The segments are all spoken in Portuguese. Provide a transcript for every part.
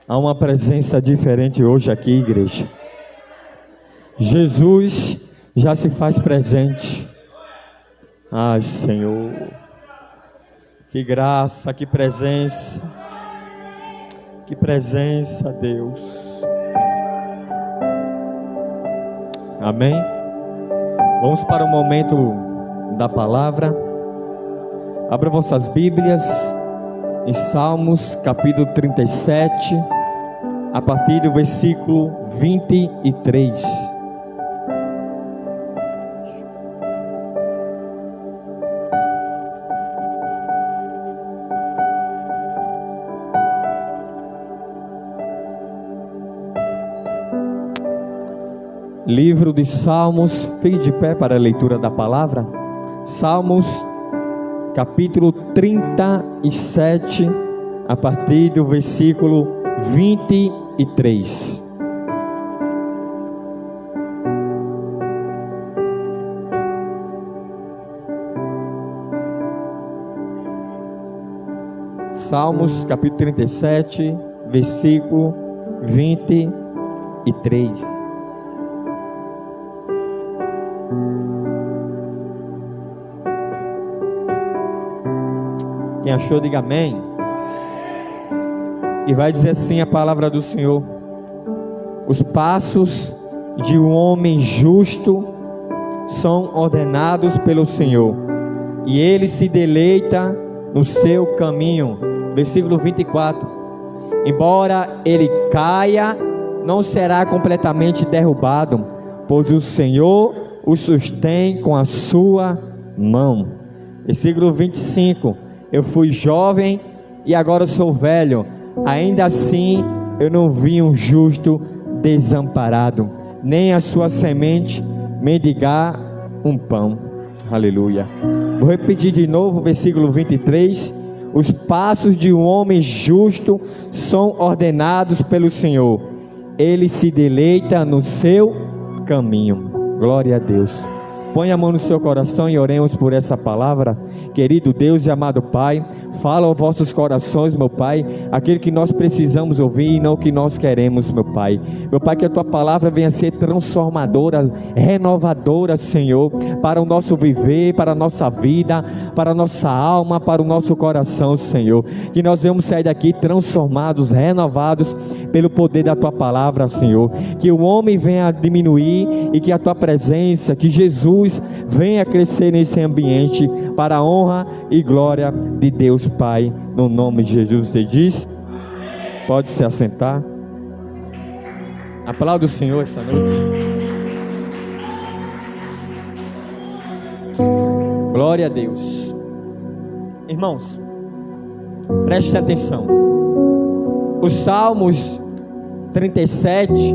Há uma presença diferente hoje aqui, igreja. Jesus já se faz presente. Ai, Senhor, que graça, que presença, Deus. Amém? Vamos para o momento da palavra. Abra vossas Bíblias em Salmos capítulo 37, a partir do versículo 23. Livro de Salmos, fique de pé para a leitura da palavra. Salmos capítulo 37, a partir do versículo 23. Salmos capítulo 37, versículo 23. Quem achou, diga amém. E vai dizer assim a palavra do Senhor: os passos de um homem justo são ordenados pelo Senhor, e ele se deleita no seu caminho. Versículo 24: embora ele caia, não será completamente derrubado, pois o Senhor o sustém com a sua mão. Versículo 25: eu fui jovem e agora sou velho, ainda assim eu não vi um justo desamparado, nem a sua semente mendigar um pão. Aleluia. Vou repetir de novo o versículo 23. Os passos de um homem justo são ordenados pelo Senhor, ele se deleita no seu caminho. Glória a Deus. Põe a mão no seu coração e oremos por essa palavra. Querido Deus e amado Pai, fala aos vossos corações, meu Pai, aquilo que nós precisamos ouvir e não o que nós queremos, meu Pai. Meu Pai, que a Tua palavra venha ser transformadora, renovadora, Senhor, para o nosso viver, para a nossa vida, para a nossa alma, para o nosso coração, Senhor. Que nós venhamos sair daqui transformados, renovados pelo poder da Tua palavra, Senhor. Que o homem venha a diminuir e que a Tua presença, que Jesus venha crescer nesse ambiente para a honra e glória de Deus Pai, no nome de Jesus. Você diz? Pode se assentar. Aplauda o Senhor esta noite. Glória a Deus. Irmãos, preste atenção. Os Salmos 37,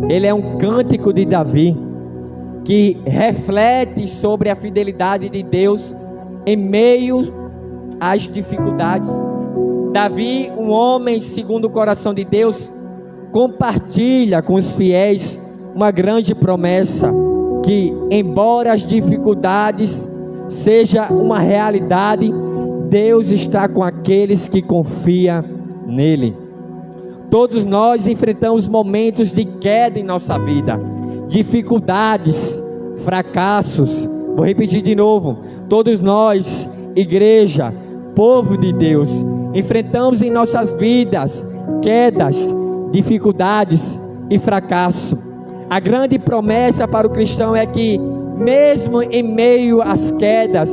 ele é um cântico de Davi, que reflete sobre a fidelidade de Deus em meio às dificuldades. Davi, um homem segundo o coração de Deus, compartilha com os fiéis uma grande promessa, que embora as dificuldades seja uma realidade, Deus está com aqueles que confiam nele. Todos nós enfrentamos momentos de queda em nossa vida, dificuldades, fracassos. Vou repetir de novo: todos nós, igreja, povo de Deus, enfrentamos em nossas vidas quedas, dificuldades e fracasso. A grande promessa para o cristão é que, mesmo em meio às quedas,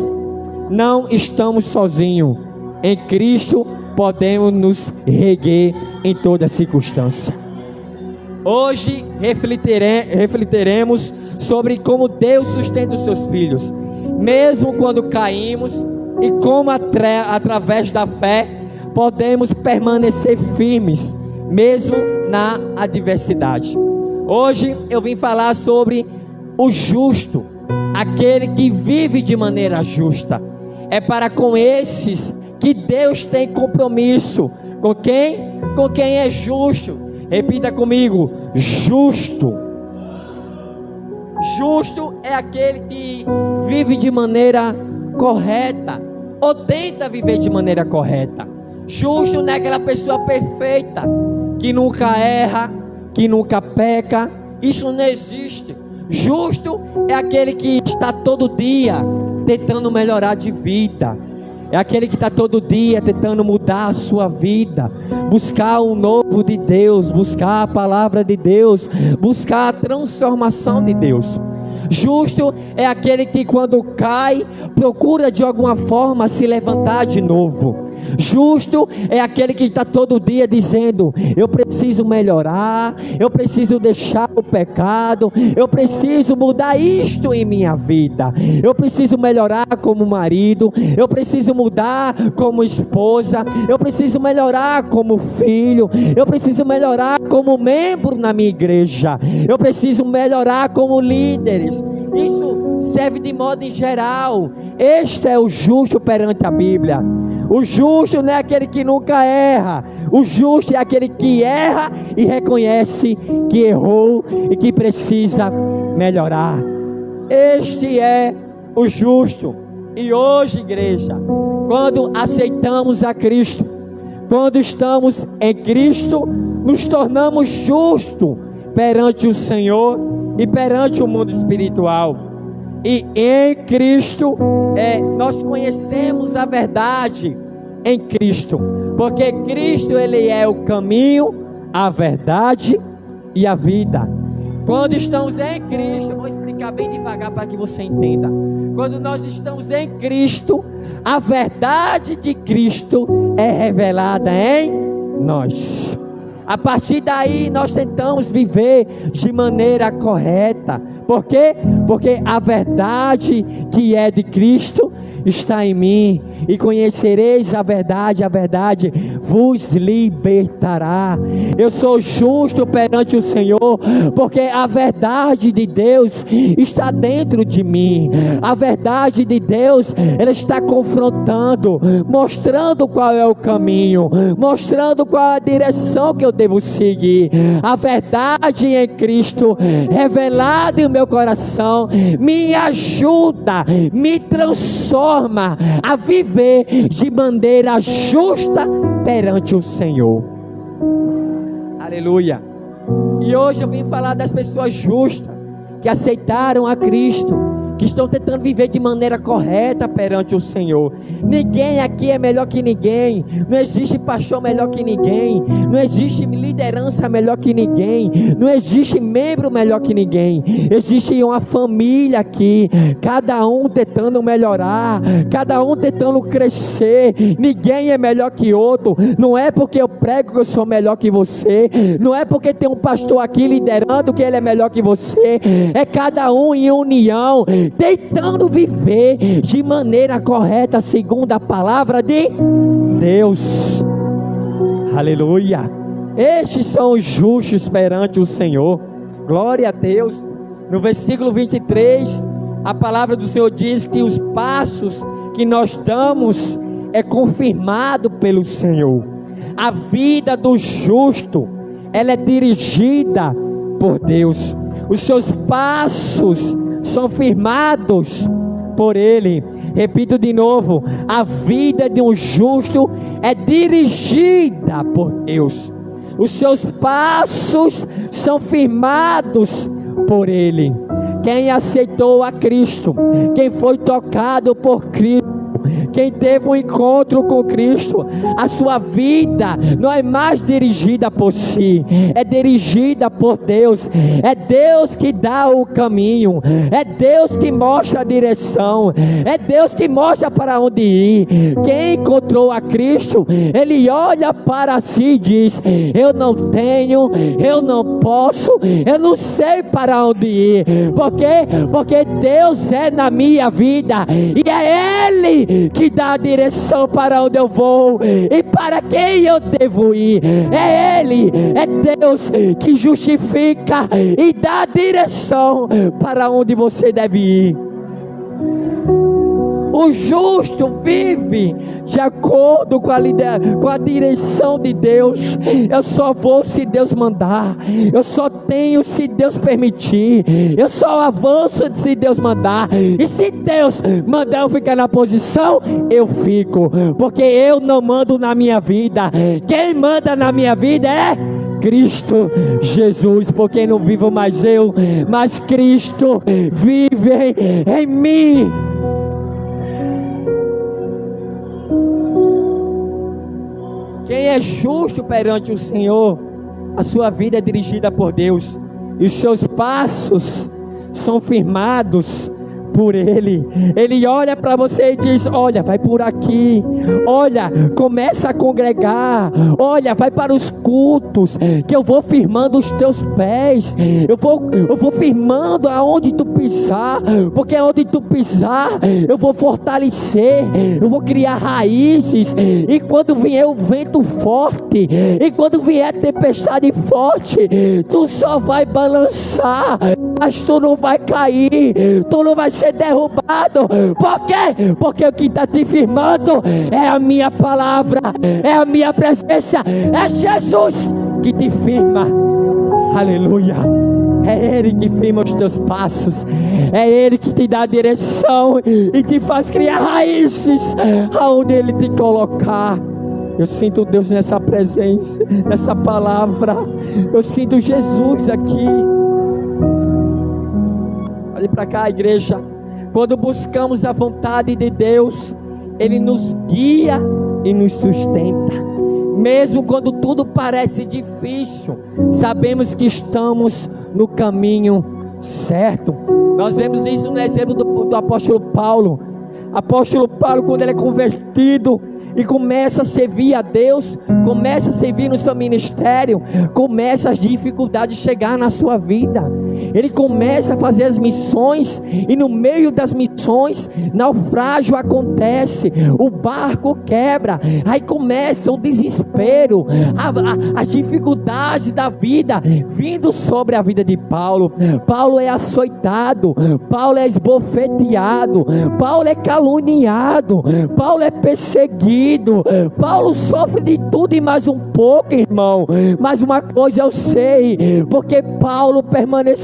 não estamos sozinhos. Em Cristo podemos nos reerguer em toda circunstância. Hoje refletiremos sobre como Deus sustenta os seus filhos, mesmo quando caímos, e como através da fé podemos permanecer firmes, mesmo na adversidade. Hoje eu vim falar sobre o justo, aquele que vive de maneira justa. É para com esses que Deus tem compromisso. Com quem? Com quem é justo. Repita comigo: justo. Justo é aquele que vive de maneira correta, ou tenta viver de maneira correta. Justo não é aquela pessoa perfeita, que nunca erra, que nunca peca. Isso não existe. Justo é aquele que está todo dia tentando melhorar de vida. É aquele que está todo dia tentando mudar a sua vida, buscar o novo de Deus, buscar a palavra de Deus, buscar a transformação de Deus. Justo é aquele que quando cai, procura de alguma forma se levantar de novo. Justo é aquele que está todo dia dizendo: eu preciso melhorar, eu preciso deixar o pecado, eu preciso mudar isto em minha vida, eu preciso melhorar como marido, eu preciso mudar como esposa, eu preciso melhorar como filho, eu preciso melhorar como membro na minha igreja, eu preciso melhorar como líderes. Isso serve de modo em geral. Este é o justo perante a Bíblia. O justo não é aquele que nunca erra. O justo é aquele que erra e reconhece que errou e que precisa melhorar. Este é o justo. E hoje, igreja, quando aceitamos a Cristo, quando estamos em Cristo, nos tornamos justos perante o Senhor e perante o mundo espiritual. E em Cristo nós conhecemos a verdade em Cristo, porque Cristo ele é o caminho, a verdade e a vida. Quando estamos em Cristo, vou explicar bem devagar para que você entenda. Quando nós estamos em Cristo, a verdade de Cristo é revelada em nós. A partir daí nós tentamos viver de maneira correta. Por quê? Porque a verdade que é de Cristo está em mim. E conhecereis a verdade vos libertará. Eu sou justo perante o Senhor, porque a verdade de Deus está dentro de mim. A verdade de Deus, ela está confrontando, mostrando qual é o caminho, mostrando qual é a direção que eu devo seguir. A verdade em Cristo, revelada em meu coração, me ajuda, me transforma a viver de maneira justa perante o Senhor. Aleluia. E hoje eu vim falar das pessoas justas que aceitaram a Cristo, que estão tentando viver de maneira correta perante o Senhor. Ninguém aqui é melhor que ninguém. Não existe pastor melhor que ninguém. Não existe liderança melhor que ninguém. Não existe membro melhor que ninguém. Existe uma família aqui, cada um tentando melhorar, cada um tentando crescer. Ninguém é melhor que outro. Não é porque eu prego que eu sou melhor que você. Não é porque tem um pastor aqui liderando que ele é melhor que você. É cada um em união, tentando viver de maneira correta segundo a palavra de Deus. Aleluia. Estes são os justos perante o Senhor. Glória a Deus. No versículo 23, a palavra do Senhor diz que os passos que nós damos é confirmado pelo Senhor. A vida do justo, ela é dirigida por Deus. Os seus passos são firmados por Ele. Repito de novo: a vida de um justo é dirigida por Deus. Os seus passos são firmados por Ele. Quem aceitou a Cristo, quem foi tocado por Cristo, quem teve um encontro com Cristo, a sua vida não é mais dirigida por si, é dirigida por Deus. É Deus que dá o caminho, é Deus que mostra a direção, é Deus que mostra para onde ir. Quem encontrou a Cristo, ele olha para si e diz: eu não tenho, eu não posso, eu não sei para onde ir. Por quê? Porque Deus é na minha vida, e é Ele que dá a direção para onde eu vou e para quem eu devo ir. É Ele, é Deus que justifica e dá a direção para onde você deve ir. O justo vive de acordo com a direção de Deus. Eu só vou se Deus mandar. Eu só tenho se Deus permitir. Eu só avanço se Deus mandar. E se Deus mandar eu ficar na posição, eu fico. Porque eu não mando na minha vida. Quem manda na minha vida é Cristo Jesus, porque não vivo mais eu, mas Cristo vive em mim. Quem é justo perante o Senhor, a sua vida é dirigida por Deus, e os seus passos são firmados por Ele. Ele olha para você e diz: olha, vai por aqui, olha, começa a congregar, olha, vai para os cultos, que eu vou firmando os teus pés, eu vou firmando aonde tu pisar, porque aonde tu pisar, eu vou fortalecer, eu vou criar raízes, e quando vier o vento forte, e quando vier a tempestade forte, tu só vai balançar, mas tu não vai cair, tu não vai ser derrubado. Por quê? Porque o que está te firmando é a minha palavra, é a minha presença, é Jesus que te firma. Aleluia. É Ele que firma os teus passos, é Ele que te dá a direção e te faz criar raízes aonde Ele te colocar. Eu sinto Deus nessa presença, nessa palavra. Eu sinto Jesus aqui. Olhe para cá, igreja. Quando buscamos a vontade de Deus, Ele nos guia e nos sustenta. Mesmo quando tudo parece difícil, sabemos que estamos no caminho certo. Nós vemos isso no exemplo do apóstolo Paulo. Apóstolo Paulo, quando ele é convertido e começa a servir a Deus, começa a servir no seu ministério, começa as dificuldades chegar na sua vida. Ele começa a fazer as missões, e no meio das missões, naufrágio acontece, o barco quebra, aí começa o desespero, as dificuldades da vida vindo sobre a vida de Paulo. Paulo é açoitado, Paulo é esbofeteado, Paulo é caluniado, Paulo é perseguido, Paulo sofre de tudo e mais um pouco, irmão. Mas uma coisa eu sei, porque Paulo permaneceu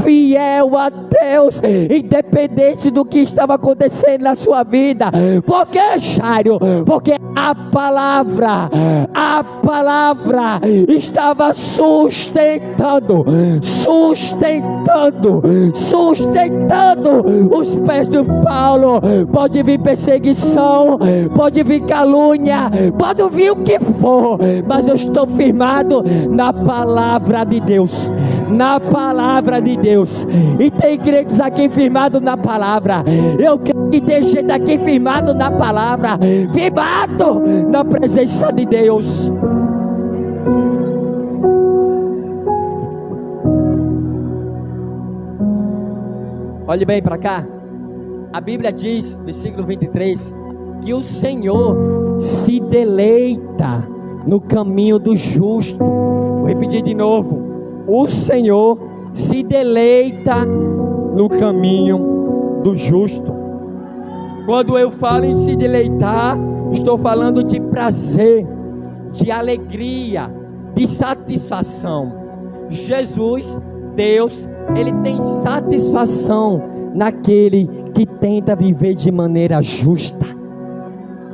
fiel a Deus, independente do que estava acontecendo na sua vida. Por que, Jairo? Porque a palavra estava sustentando os pés de Paulo. Pode vir perseguição, pode vir calúnia, pode vir o que for, mas eu estou firmado na palavra de Deus, na palavra de Deus. E tem igrejas aqui firmado na palavra. Eu creio que tem gente aqui firmado na palavra, firmado na presença de Deus. Olhe bem para cá. A Bíblia diz, versículo 23, que o Senhor se deleita no caminho do justo. Vou repetir de novo: o Senhor se deleita no caminho do justo. Quando eu falo em se deleitar, estou falando de prazer, de alegria, de satisfação. Jesus, Deus, Ele tem satisfação naquele que tenta viver de maneira justa.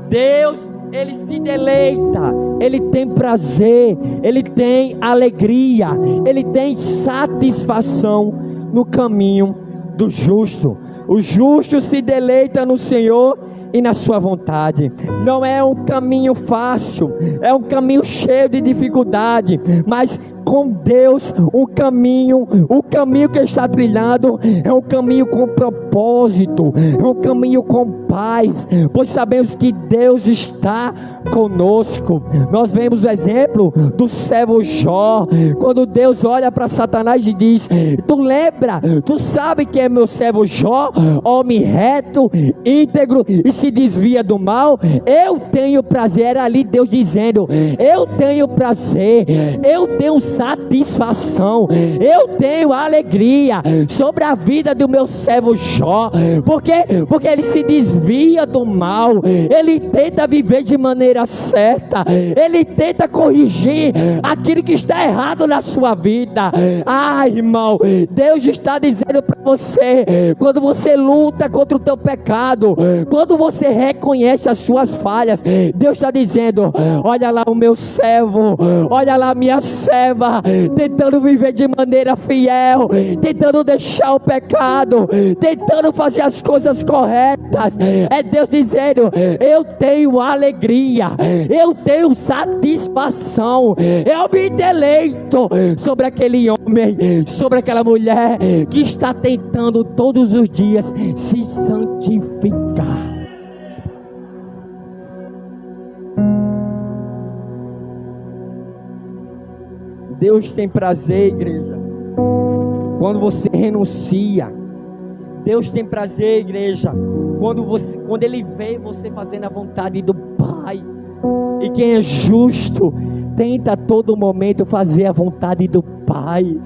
Deus, Ele se deleita, Ele tem prazer, Ele tem alegria, Ele tem satisfação no caminho do justo. O justo se deleita no Senhor e na sua vontade. Não é um caminho fácil, é um caminho cheio de dificuldade, mas com Deus o caminho que está trilhado é um caminho com propósito, é um caminho com paz, pois sabemos que Deus está conosco. Nós vemos o exemplo do servo Jó, quando Deus olha para Satanás e diz: tu sabe que é meu servo Jó, homem reto, íntegro e se desvia do mal? Eu tenho prazer. Era ali Deus dizendo: eu tenho prazer, eu tenho satisfação, eu tenho alegria sobre a vida do meu servo Jó, porque ele se desvia do mal, ele tenta viver de maneira certa, ele tenta corrigir aquilo que está errado na sua vida. Irmão, Deus está dizendo para você, quando você luta contra o teu pecado, quando você reconhece as suas falhas, Deus está dizendo: olha lá o meu servo, olha lá a minha serva, tentando viver de maneira fiel, tentando deixar o pecado, tentando fazer as coisas corretas. É Deus dizendo: eu tenho alegria, eu tenho satisfação, eu me deleito sobre aquele homem, sobre aquela mulher que está tentando todos os dias se santificar. Deus tem prazer, igreja, quando você renuncia. Deus tem prazer, igreja, quando Ele vê você fazendo a vontade do Pai. E quem é justo tenta a todo momento fazer a vontade do Pai.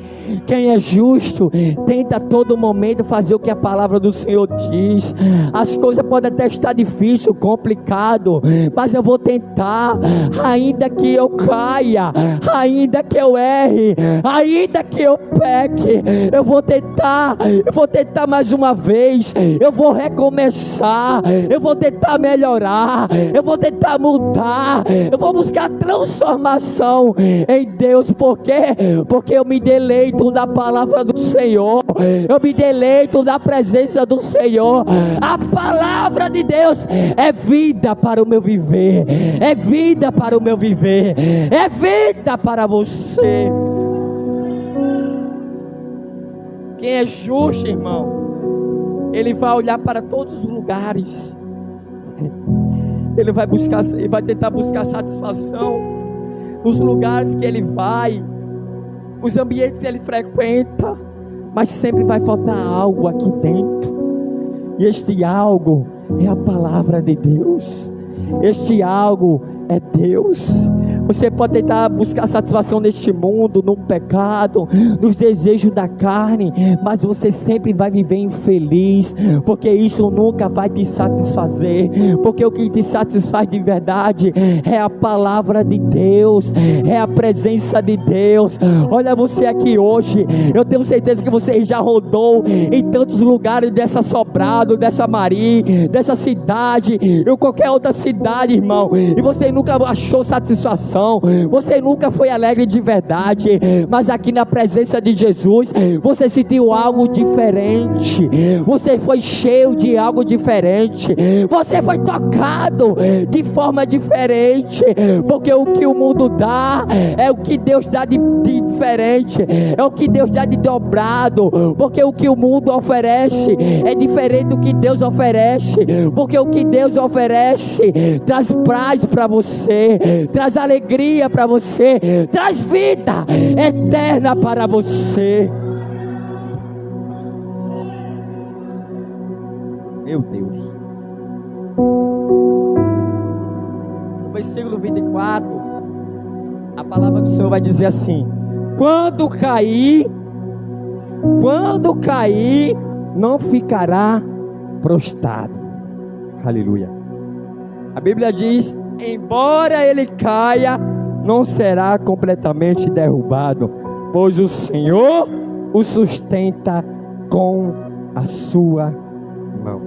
Quem é justo tenta a todo momento fazer o que a palavra do Senhor diz. As coisas podem até estar difícil, complicado, mas eu vou tentar, ainda que eu caia, ainda que eu erre, ainda que eu peque, eu vou tentar mais uma vez, eu vou recomeçar, eu vou tentar melhorar, eu vou tentar mudar, eu vou buscar transformação em Deus. Por quê? Porque eu me deleito da palavra do Senhor, eu me deleito da presença do Senhor. A palavra de Deus é vida para o meu viver, é vida para o meu viver, é vida para você. Quem é justo, irmão, ele vai olhar para todos os lugares, ele vai tentar buscar satisfação nos lugares que ele vai, os ambientes que ele frequenta, mas sempre vai faltar algo aqui dentro, e este algo é a palavra de Deus, este algo é Deus. Você pode tentar buscar satisfação neste mundo, no pecado, nos desejos da carne, mas você sempre vai viver infeliz, porque isso nunca vai te satisfazer, porque o que te satisfaz de verdade é a palavra de Deus, é a presença de Deus. Olha você aqui hoje, eu tenho certeza que você já rodou em tantos lugares dessa Sobrado, dessa Mari, dessa cidade, ou qualquer outra cidade, irmão, e você nunca achou satisfação, você nunca foi alegre de verdade, mas aqui na presença de Jesus, você sentiu algo diferente, você foi cheio de algo diferente, você foi tocado de forma diferente, porque o que o mundo dá, é o que Deus dá de diferente, é o que Deus dá de dobrado, porque o que o mundo oferece, é diferente do que Deus oferece, porque o que Deus oferece, traz paz para você, traz alegria para você, traz vida eterna para você. Meu Deus. No versículo 24, a palavra do Senhor vai dizer assim: quando cair, não ficará prostrado. Aleluia. A Bíblia diz: embora ele caia, não será completamente derrubado, pois o Senhor o sustenta com a sua mão.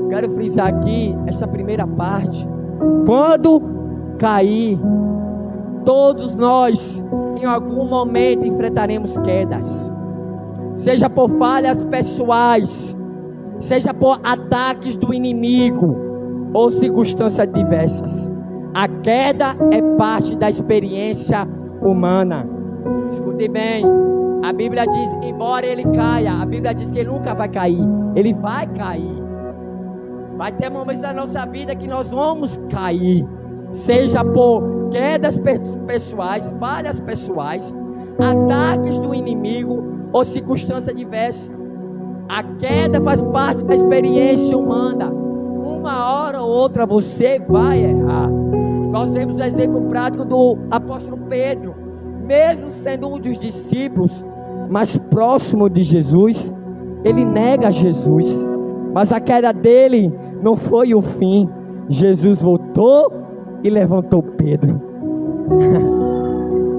Quero frisar aqui esta primeira parte. Quando cair, todos nós em algum momento enfrentaremos quedas, seja por falhas pessoais, seja por ataques do inimigo ou circunstâncias diversas. A queda é parte da experiência humana. Escute bem, a Bíblia diz, embora ele caia, a Bíblia diz que ele nunca vai cair, ele vai cair. Vai ter momentos da nossa vida que nós vamos cair, seja por quedas pessoais, falhas pessoais, ataques do inimigo ou circunstância diversa. A queda faz parte da experiência humana. Uma hora ou outra você vai errar, Nós temos o exemplo prático do apóstolo Pedro. Mesmo sendo um dos discípulos mais próximo de Jesus, ele nega Jesus. Mas a queda dele não foi o fim. Jesus voltou e levantou Pedro.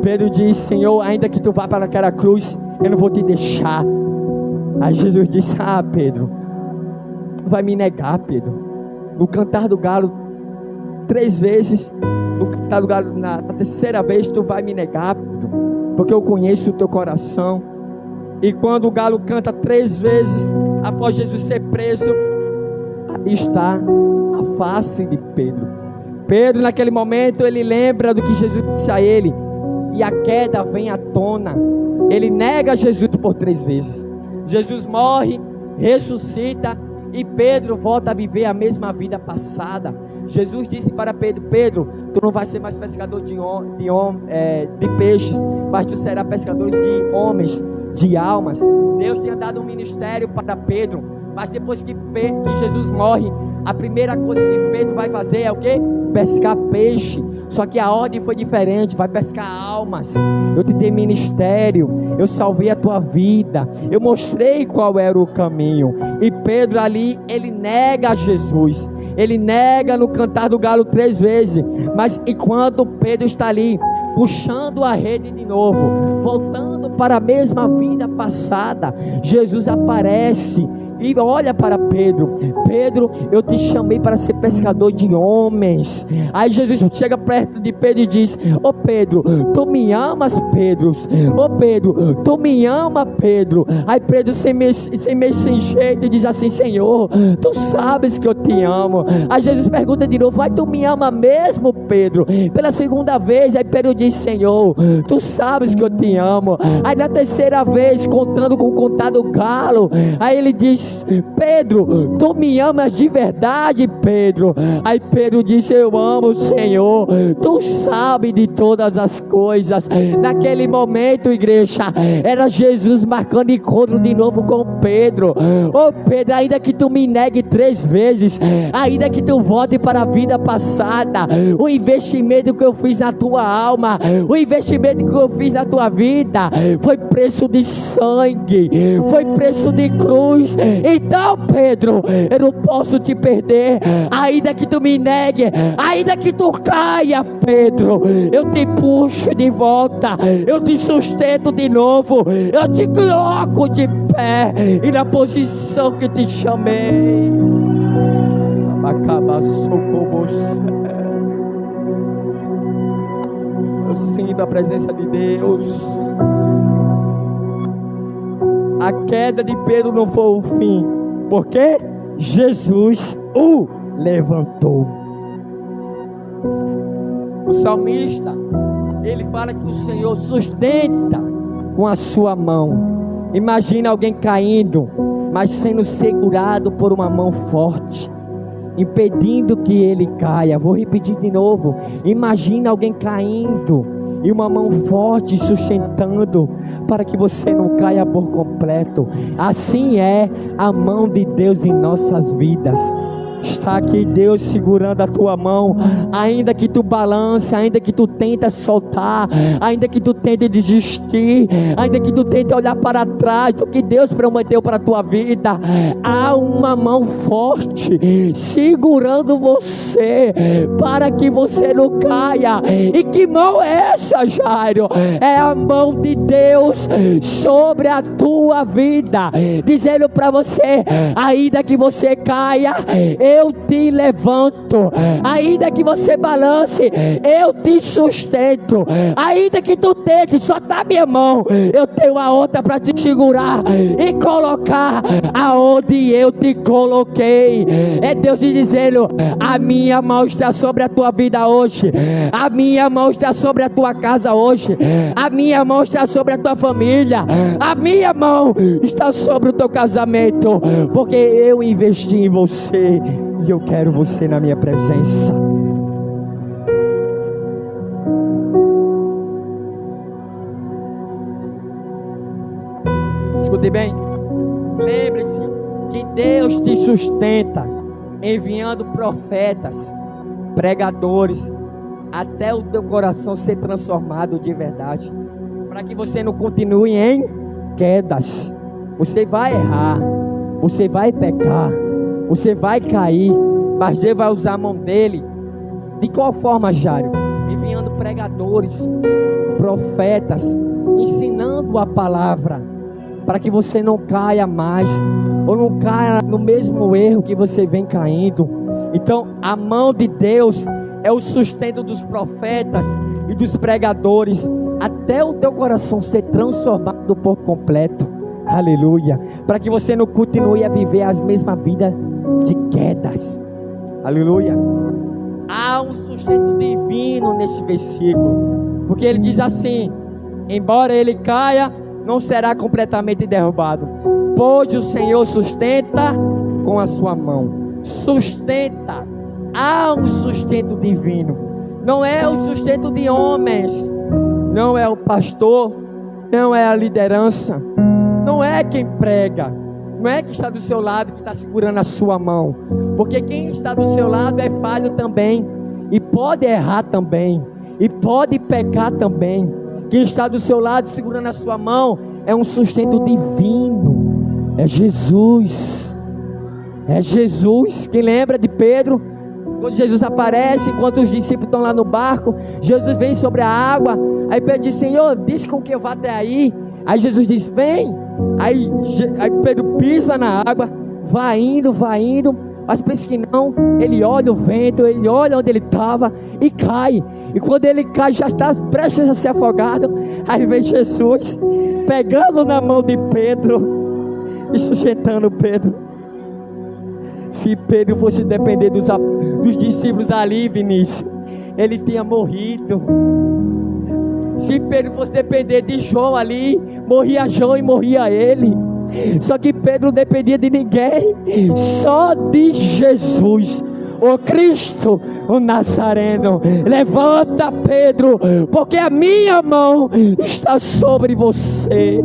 Pedro disse: Senhor, ainda que tu vá para aquela cruz, eu não vou te deixar. Aí Jesus disse: ah, Pedro, tu vai me negar, Pedro. No cantar do galo 3 vezes, no cantar do galo na terceira vez, tu vai me negar, Pedro, porque eu conheço o teu coração. E quando o galo canta 3 vezes, após Jesus ser preso, aí está a face de Pedro. Pedro, naquele momento, ele lembra do que Jesus disse a ele, e a queda vem à tona. Ele nega Jesus por 3 vezes. Jesus morre, ressuscita, e Pedro volta a viver a mesma vida passada. Jesus disse para Pedro: Pedro, tu não vais ser mais pescador de peixes, mas tu serás pescador de homens, de almas. Deus tinha dado um ministério para Pedro, mas depois que Jesus morre, a primeira coisa que Pedro vai fazer é o quê? Pescar peixe. Só que a ordem foi diferente: vai pescar almas. Eu te dei ministério, eu salvei a tua vida, eu mostrei qual era o caminho. E Pedro ali, ele nega Jesus, ele nega no cantar do galo 3 vezes. Mas enquanto Pedro está ali puxando a rede de novo, voltando para a mesma vida passada, Jesus aparece e olha para Pedro: Pedro, eu te chamei para ser pescador de homens. Aí Jesus chega perto de Pedro e diz: ô Pedro, tu me amas, Pedro? Ô Pedro, tu me ama, Pedro? Aí Pedro sem jeito diz assim: Senhor, tu sabes que eu te amo. Aí Jesus pergunta de novo: vai, tu me ama mesmo, Pedro? Pela segunda vez, aí Pedro diz: Senhor, tu sabes que eu te amo. Aí na terceira vez, contando com o contar do galo, aí ele diz: Pedro, tu me amas de verdade, Pedro? Aí Pedro disse: eu amo, Senhor, tu sabes de todas as coisas. Naquele momento, igreja, era Jesus marcando encontro de novo com Pedro. Ô Pedro, ainda que tu me negue 3 vezes, ainda que tu volte para a vida passada, o investimento que eu fiz na tua alma, o investimento que eu fiz na tua vida, foi preço de sangue, foi preço de cruz. Então, Pedro, eu não posso te perder. Ainda que tu me negue, ainda que tu caia, Pedro, eu te puxo de volta, eu te sustento de novo, eu te coloco de pé e na posição que te chamei. Eu sinto a presença de Deus. A queda de Pedro não foi o fim, porque Jesus o levantou. O salmista, ele fala que o Senhor sustenta com a sua mão. Imagina alguém caindo, mas sendo segurado por uma mão forte, impedindo que ele caia. Vou repetir de novo: imagina alguém caindo e uma mão forte sustentando para que você não caia por completo. Assim é a mão de Deus em nossas vidas. Está aqui Deus segurando a tua mão, ainda que tu balance, ainda que tu tenta soltar, ainda que tu tente desistir, ainda que tu tente olhar para trás do que Deus prometeu para a tua vida, há uma mão forte segurando você para que você não caia. E que mão é essa, Jairo? É a mão de Deus sobre a tua vida, dizendo para você: ainda que você caia, eu te levanto. Ainda que você balance, eu te sustento. Ainda que tu tente soltar minha mão, eu tenho a outra para te segurar e colocar aonde eu te coloquei. É Deus te dizendo: a minha mão está sobre a tua vida hoje, a minha mão está sobre a tua casa hoje, a minha mão está sobre a tua família, a minha mão está sobre o teu casamento, porque eu investi em você e eu quero você na minha presença. Escute bem, lembre-se que Deus te sustenta enviando profetas, pregadores, até o teu coração ser transformado de verdade, para que você não continue em quedas. Você vai errar, você vai pecar, você vai cair, mas Deus vai usar a mão dele. De qual forma, Jário? Enviando pregadores, profetas, ensinando a palavra, para que você não caia mais, ou não caia no mesmo erro que você vem caindo. Então a mão de Deus é o sustento dos profetas e dos pregadores, até o teu coração ser transformado por completo. Aleluia. Para que você não continue a viver as mesmas vidas de quedas. Aleluia. Há um sustento divino neste versículo, porque ele diz assim: embora ele caia, não será completamente derrubado, pois o Senhor sustenta com a sua mão. Sustenta. Há um sustento divino. Não é o sustento de homens, não é o pastor, não é a liderança, não é quem prega, não é quem está do seu lado que está segurando a sua mão, porque quem está do seu lado é falho também, e pode errar também, e pode pecar também. Quem está do seu lado segurando a sua mão é um sustento divino, é Jesus. É Jesus. Quem lembra de Pedro? Quando Jesus aparece, enquanto os discípulos estão lá no barco, Jesus vem sobre a água. Aí Pedro diz: Senhor, diz com que eu vá até aí. Aí Jesus diz: vem. Aí Pedro pisa na água, vai indo, mas pensa que não. Ele olha o vento, ele olha onde ele estava e cai. E quando ele cai, já está prestes a ser afogado. Aí vem Jesus pegando na mão de Pedro e sustentando Pedro. Se Pedro fosse depender dos discípulos ali, Vinícius, ele tinha morrido. Se Pedro fosse depender de João ali, morria João e morria ele. Só que Pedro não dependia de ninguém, só de Jesus, o Cristo, o Nazareno. Levanta, Pedro, porque a minha mão está sobre você.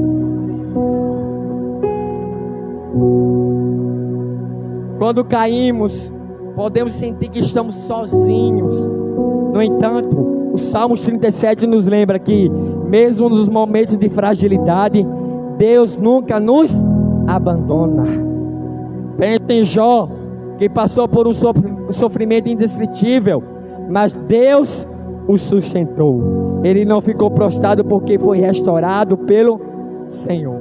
Quando caímos, podemos sentir que estamos sozinhos. No entanto, o Salmos 37 nos lembra que, mesmo nos momentos de fragilidade, Deus nunca nos abandona. Pensa em Jó, que passou por um sofrimento indescritível, mas Deus o sustentou. Ele não ficou prostrado porque foi restaurado pelo Senhor.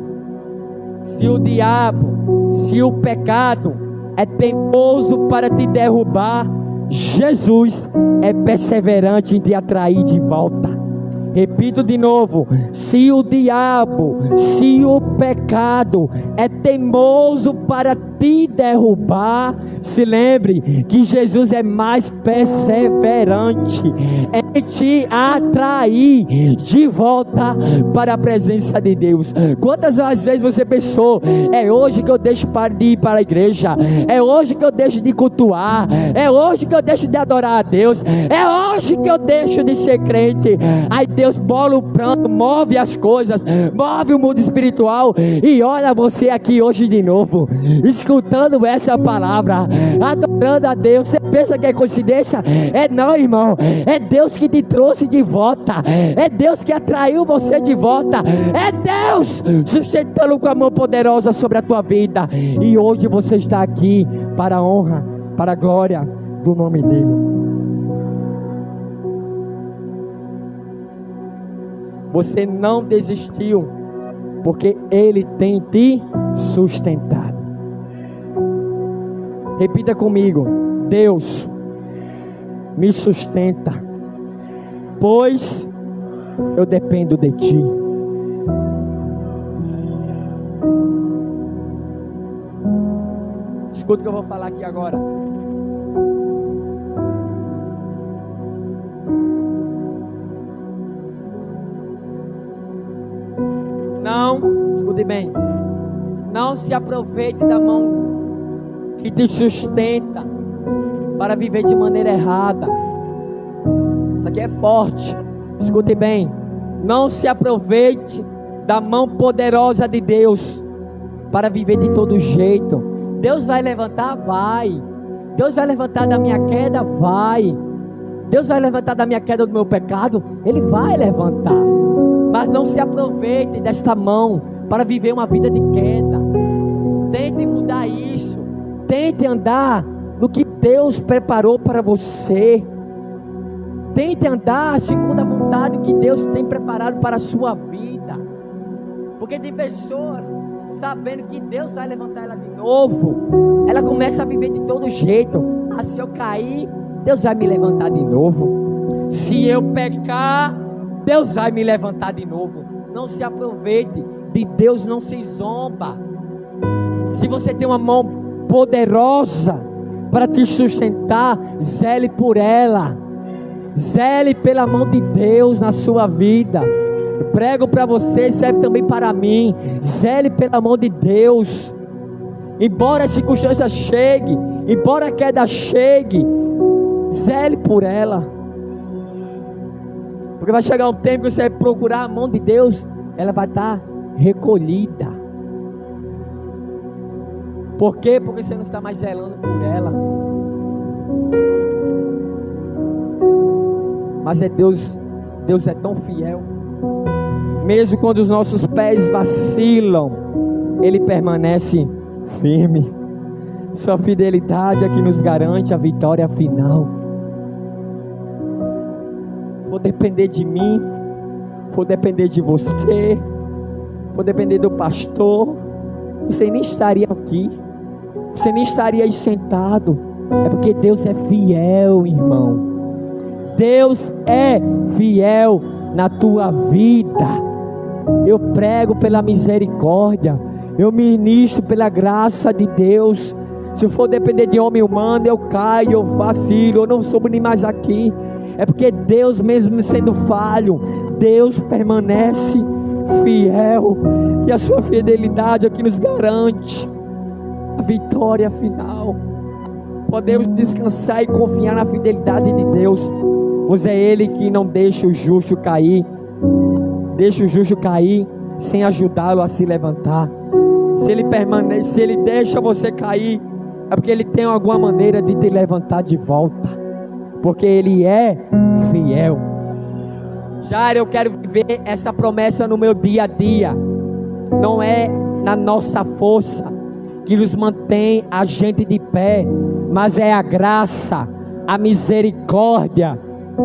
Se o diabo, se o pecado é teimoso para te derrubar, Jesus é perseverante em te atrair de volta. Repito de novo: se o diabo, se o pecado é teimoso para te derrubar, se lembre que Jesus é mais perseverante em te atrair de volta para a presença de Deus. Quantas vezes você pensou: é hoje que eu deixo de ir para a igreja, é hoje que eu deixo de cultuar, é hoje que eu deixo de adorar a Deus, é hoje que eu deixo de ser crente? Aí Deus bola o pranto, move as coisas, move o mundo espiritual, e olha você aqui hoje de novo, escutando essa palavra, adorando a Deus. Você pensa que é coincidência? É não, irmão. É Deus que te trouxe de volta, é Deus que atraiu você de volta, é Deus sustentando com a mão poderosa sobre a tua vida, e hoje você está aqui para a honra, para a glória do nome dele. Você não desistiu, porque Ele tem te sustentado. Repita comigo: Deus me sustenta, pois eu dependo de Ti. Escuta o que eu vou falar aqui agora. Não, escute bem, não se aproveite da mão que te sustenta para viver de maneira errada. Isso aqui é forte. Escute bem, não se aproveite da mão poderosa de Deus para viver de todo jeito. Deus vai levantar? Vai. Deus vai levantar da minha queda? Vai. Deus vai levantar da minha queda, do meu pecado. Ele vai levantar. Mas não se aproveite desta mão para viver uma vida de queda. Tente mudar isso. Tente andar no que Deus preparou para você. Tente andar segundo a vontade que Deus tem preparado para a sua vida. Porque tem pessoas sabendo que Deus vai levantar ela de novo, ela começa a viver de todo jeito. Se eu cair, Deus vai me levantar de novo. Se eu pecar, Deus vai me levantar de novo. Não se aproveite. De Deus não se zomba. Se você tem uma mão poderosa para te sustentar, zele por ela. Zele pela mão de Deus na sua vida. Eu prego para você, serve também para mim. Zele pela mão de Deus. Embora a circunstância chegue, embora a queda chegue, zele por ela. Porque vai chegar um tempo que você vai procurar a mão de Deus, ela vai estar recolhida. Por quê? Porque você não está mais zelando por ela. Mas é Deus é tão fiel. Mesmo quando os nossos pés vacilam, Ele permanece firme. Sua fidelidade é que nos garante a vitória final. For depender de mim, for depender de você, for depender do pastor, você nem estaria aqui, você nem estaria aí sentado. É porque Deus é fiel, irmão. Deus é fiel na tua vida. Eu prego pela misericórdia, eu ministro pela graça de Deus. Se eu for depender de homem humano, eu caio, eu vacilo, eu não subo nem mais aqui. É porque Deus, mesmo sendo falho, Deus permanece fiel. E a sua fidelidade é que nos garante a vitória final. Podemos descansar e confiar na fidelidade de Deus, pois é Ele que não deixa o justo cair. Deixa o justo cair sem ajudá-lo a se levantar. Se ele permanece, se ele deixa você cair, é porque ele tem alguma maneira de te levantar de volta, porque ele é fiel. Jair, eu quero viver essa promessa no meu dia a dia. Não é na nossa força que nos mantém a gente de pé, mas é a graça, a misericórdia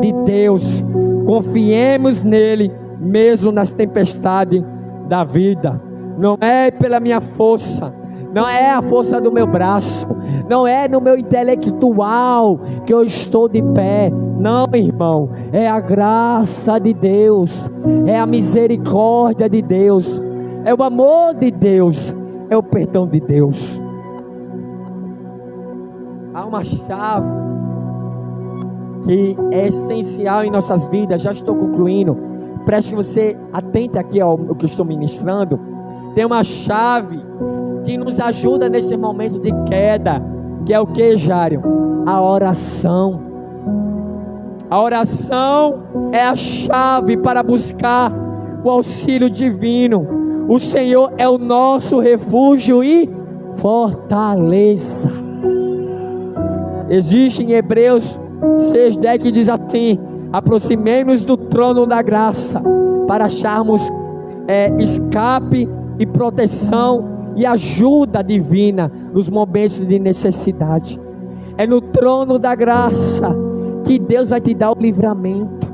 de Deus. Confiemos nele mesmo nas tempestades da vida. Não é pela minha força, não é a força do meu braço, não é no meu intelectual que eu estou de pé. Não, irmão, é a graça de Deus, é a misericórdia de Deus, é o amor de Deus, é o perdão de Deus. Há uma chave que é essencial em nossas vidas. Já estou concluindo. Preste que você atente aqui ao que estou ministrando. Tem uma chave que nos ajuda nesse momento de queda, que é o que, Jário? A oração. A oração é a chave para buscar o auxílio divino. O Senhor é o nosso refúgio e fortaleza. Existe em Hebreus 6:10 que diz assim: aproximemos do trono da graça para acharmos escape e proteção e ajuda divina nos momentos de necessidade. É no trono da graça que Deus vai te dar o livramento.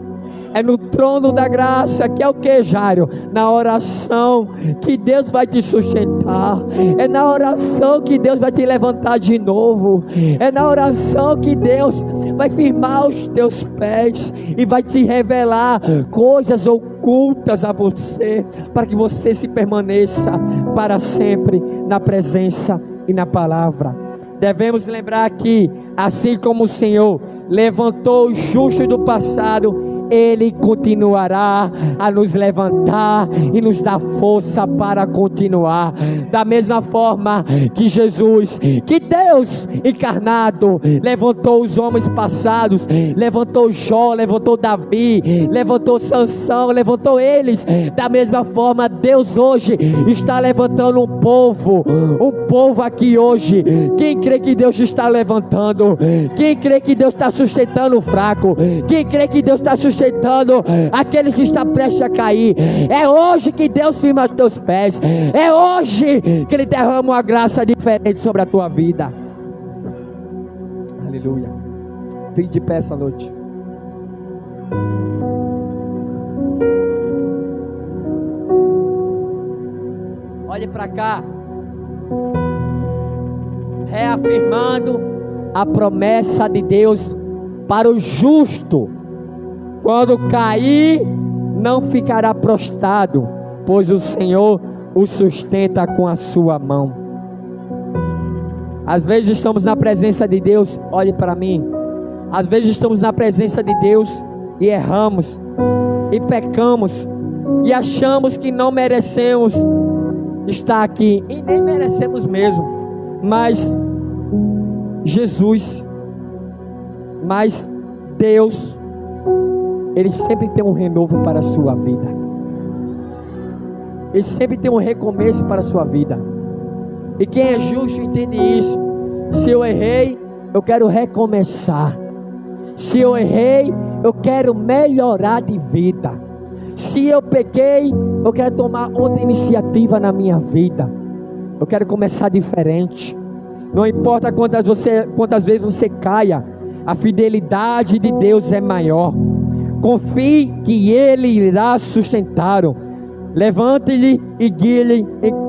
É no trono da graça, que é o que, Jário? Na oração que Deus vai te sustentar. É na oração que Deus vai te levantar de novo. É na oração que Deus vai firmar os teus pés e vai te revelar coisas ocultas a você, para que você se permaneça para sempre na presença e na palavra. Devemos lembrar que, assim como o Senhor levantou os justos do passado, Ele continuará a nos levantar e nos dar força para continuar. Da mesma forma que Jesus, que Deus encarnado, levantou os homens passados, levantou Jó, levantou Davi, levantou Sansão, levantou eles. Da mesma forma, Deus hoje está levantando um povo aqui hoje. Quem crê que Deus está levantando? Quem crê que Deus está sustentando o fraco? Quem crê que Deus está sustentando aquele que está prestes a cair? É hoje que Deus firma os teus pés. É hoje que Ele derrama uma graça diferente sobre a tua vida. Aleluia. Fique de pé essa noite. Olhe para cá. Reafirmando a promessa de Deus para o justo: quando cair, não ficará prostrado, pois o Senhor o sustenta com a sua mão. Às vezes estamos na presença de Deus, olhe para mim. Às vezes estamos na presença de Deus e erramos, e pecamos, e achamos que não merecemos estar aqui, e nem merecemos mesmo. Mas Deus, Ele sempre tem um renovo para a sua vida. Ele sempre tem um recomeço para a sua vida. E quem é justo entende isso. Se eu errei, eu quero recomeçar. Se eu errei, eu quero melhorar de vida. Se eu pequei, eu quero tomar outra iniciativa na minha vida. Eu quero começar diferente. Não importa quantas vezes você caia, a fidelidade de Deus é maior. Confie que Ele irá sustentá-lo. Levante-lhe e guie-lhe em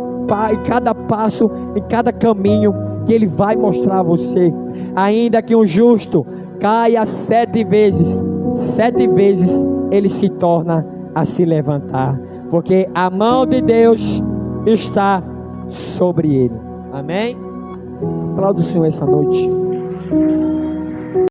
cada passo, em cada caminho que Ele vai mostrar a você. Ainda que um justo caia 7 vezes, 7 vezes ele se torna a se levantar, porque a mão de Deus está sobre ele. Amém? Aplauda o Senhor essa noite.